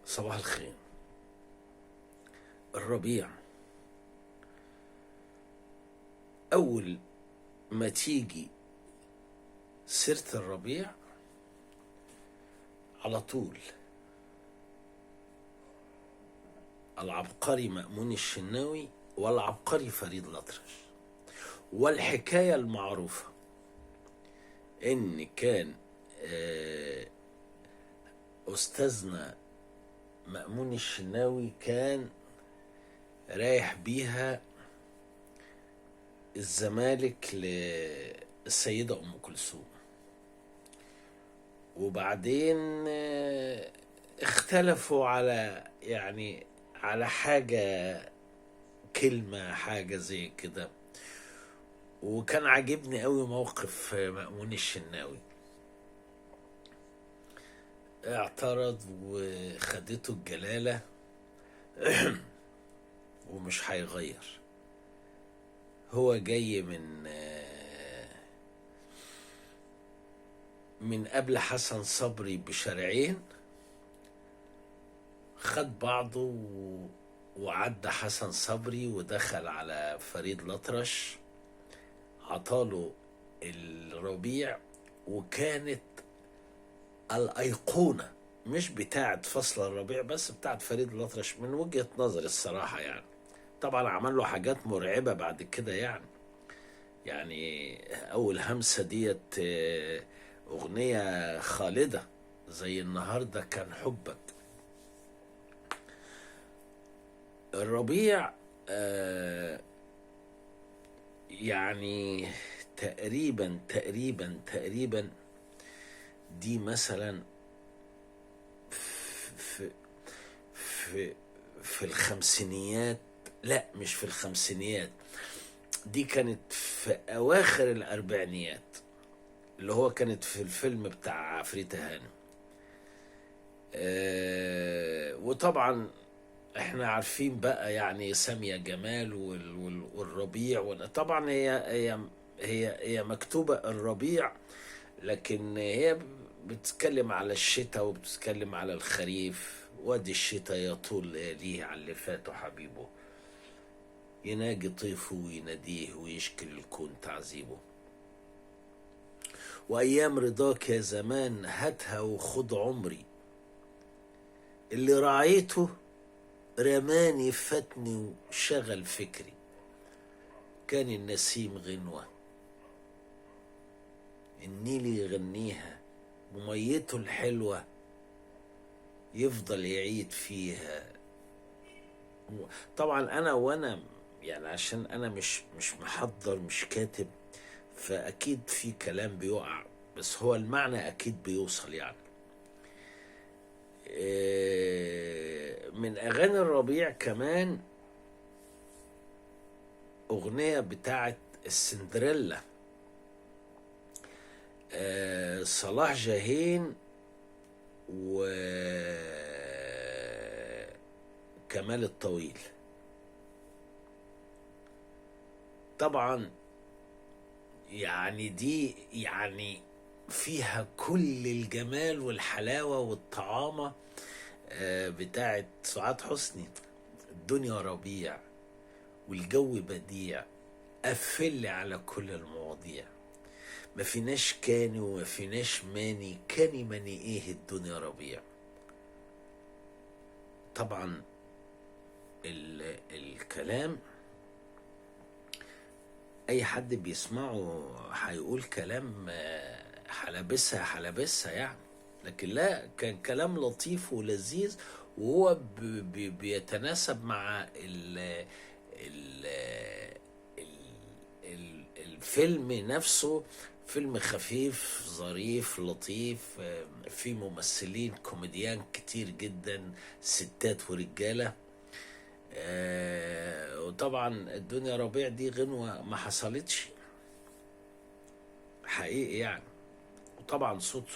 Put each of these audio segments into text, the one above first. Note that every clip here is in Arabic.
صباح الخير. الربيع أول ما تيجي سيرة الربيع على طول العبقري مأمون الشناوي والعبقري فريد الأطرش. والحكاية المعروفة إن كان أستاذنا مأمون الشناوي كان رايح بيها الزمالك للسيدة أم كلثوم، وبعدين اختلفوا على حاجة، كلمة حاجة زي كده. وكان عاجبني قوي موقف مأمون الشناوي، اعترض وخدته الجلالة ومش هيغير. هو جاي من قبل حسن صبري بشارعين، خد بعضه وعدى حسن صبري ودخل على فريد الأطرش، عطاله الربيع. وكانت الأيقونة مش بتاعت فصل الربيع بس، بتاعت فريد الأطرش من وجهة نظر الصراحة. يعني طبعا عمل له حاجات مرعبة بعد كده، يعني أول همسة ديت أغنية خالدة زي النهاردة كان حبك. الربيع يعني تقريبا دي مثلا في في الخمسينيات، لا مش في الخمسينيات، دي كانت في أواخر الأربعينيات، اللي هو كانت في الفيلم بتاع عفريتة هانم. وطبعا احنا عارفين بقى يعني سامية جمال والربيع. طبعا هي مكتوبة الربيع، لكن هي بتتكلم على الشتاء وبتتكلم على الخريف. وادي الشتاء يطول ليه على اللي فاته حبيبه، يناجي طيفه ويناديه ويشكي الكون تعذيبه. وأيام رضاك يا زمان هاتها وخد عمري، اللي رعيته رماني فاتني وشغل فكري. كان النسيم غنوة النيل يغنيها، وميته الحلوة يفضل يعيد فيها. طبعا وانا يعني عشان انا مش محضر، مش كاتب، فاكيد في كلام بيقع، بس هو المعنى اكيد بيوصل. يعني من اغاني الربيع كمان اغنية بتاعت السندريلا، صلاح جاهين وكمال الطويل. طبعا يعني دي يعني فيها كل الجمال والحلاوة والطعامة بتاعت سعاد حسني. الدنيا ربيع والجو بديع، قفل على كل المواضيع، ما فيناش كاني وما فيناش ماني، كاني ماني ايه الدنيا ربيع. طبعا الكلام اي حد بيسمعه هيقول كلام حلبسها يعني، لكن لا، كان كلام لطيف ولذيذ، وهو بيتناسب مع ال الفيلم نفسه. فيلم خفيف ظريف لطيف، فيه ممثلين كوميديان كتير جدا، ستات ورجالة. وطبعا الدنيا ربيع دي غنوة ما حصلتش حقيقي يعني. وطبعا صوت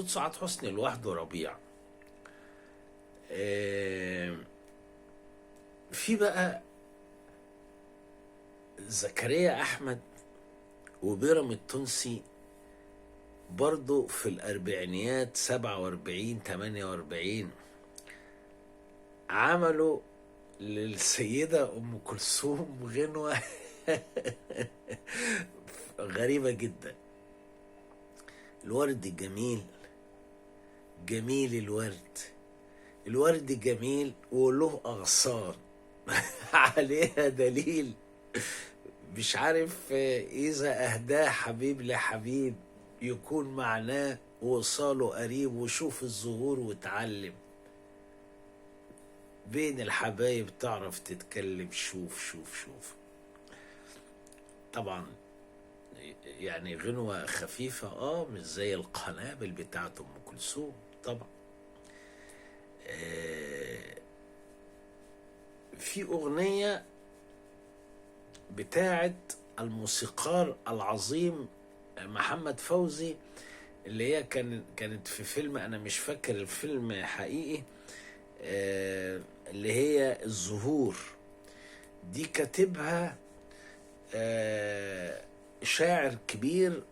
سعاد حسني لوحده ربيع. في بقى زكريا أحمد وبيرم التونسي، برضو في الأربعينيات 47 48 عملوا للسيدة أم كلثوم غنوة غريبة جدا. الورد جميل، جميل الورد، الورد جميل وله أغصان عليها دليل، مش عارف إذا أهداه حبيب لحبيب يكون معناه وصاله قريب، وشوف الزهور وتعلم بين الحبايب تعرف تتكلم، شوف شوف شوف. طبعا يعني غنوة خفيفة مش زي القنابل بتاعت أم كلثوم طبعا. في أغنية بتاعت الموسيقار العظيم محمد فوزي، اللي هي كانت في فيلم، أنا مش فاكر الفيلم حقيقي، اللي هي الزهور. دي كاتبها شاعر كبير،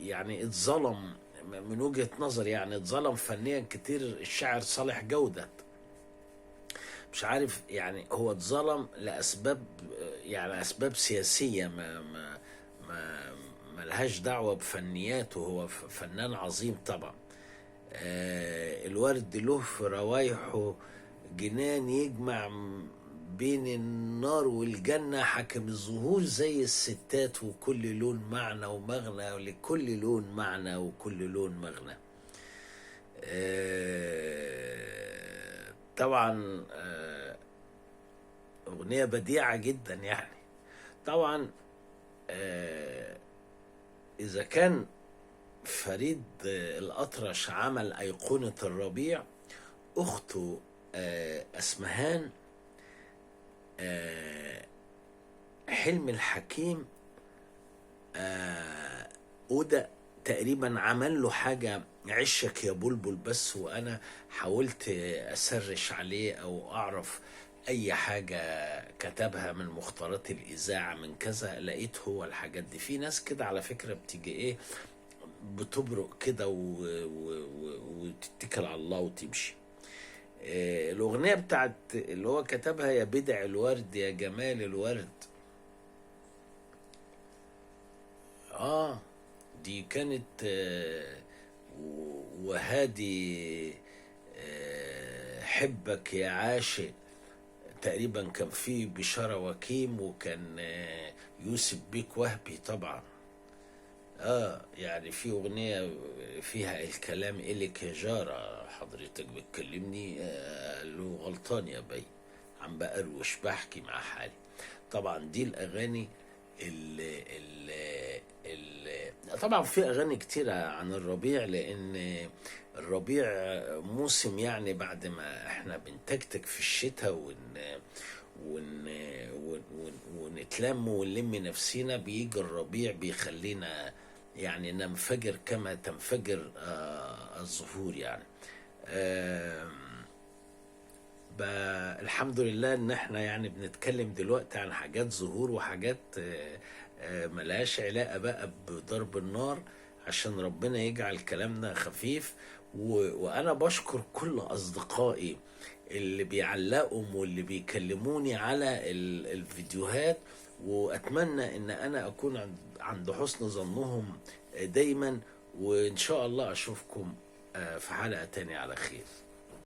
يعني اتظلم من وجهة نظر، يعني اتظلم فنيا كتير، الشاعر صالح جودة. مش عارف يعني هو اتظلم لأسباب، يعني أسباب سياسية ما ملهاش دعوة بفنياته، هو فنان عظيم طبعا. الورد له في روايحه جنان يجمع بين النار والجنة، حكم الزهور زي الستات، وكل لون معنى ومغنى، ولكل لون معنى وكل لون مغنى. طبعا أغنية بديعة جدا يعني. طبعا إذا كان فريد الأطرش عمل أيقونة الربيع، أخته أسمهان حلم الحكيم وده تقريبا عمل له حاجة عشك يا بلبل بس، وأنا حاولت أسرش عليه أو أعرف أي حاجة كتبها من مختارات الإذاعة من كذا، لقيت هو الحاجات دي. في ناس كده على فكرة بتيجي بتبرق كده وتتكل على الله وتمشي. الأغنية بتاعت اللي هو كتبها يا بدع الورد يا جمال الورد، دي كانت وهادي حبك يا عاشق، تقريبا كان في بشارة وكيم، وكان يوسف بيك وهبي طبعا. يعني في أغنية فيها الكلام إلك يا جارة، حضرتك بتكلمني له غلطان يا بي، عم بقروش بحكي مع حالي. طبعا دي الأغاني طبعا في أغاني كتيرة عن الربيع، لأن الربيع موسم، يعني بعد ما احنا بنتكتك في الشتاء ونتلم ونلم نفسينا، بيجي الربيع بيخلينا يعني ننفجر كما تنفجر الزهور يعني. الحمد لله ان احنا يعني بنتكلم دلوقتي عن حاجات زهور وحاجات ملهاش علاقة بقى بضرب النار، عشان ربنا يجعل كلامنا خفيف. وانا بشكر كل اصدقائي اللي بيعلقوا واللي بيكلموني على الفيديوهات، واتمنى ان انا اكون عند حسن ظنهم دايما، وان شاء الله اشوفكم في حلقة تانية على خير.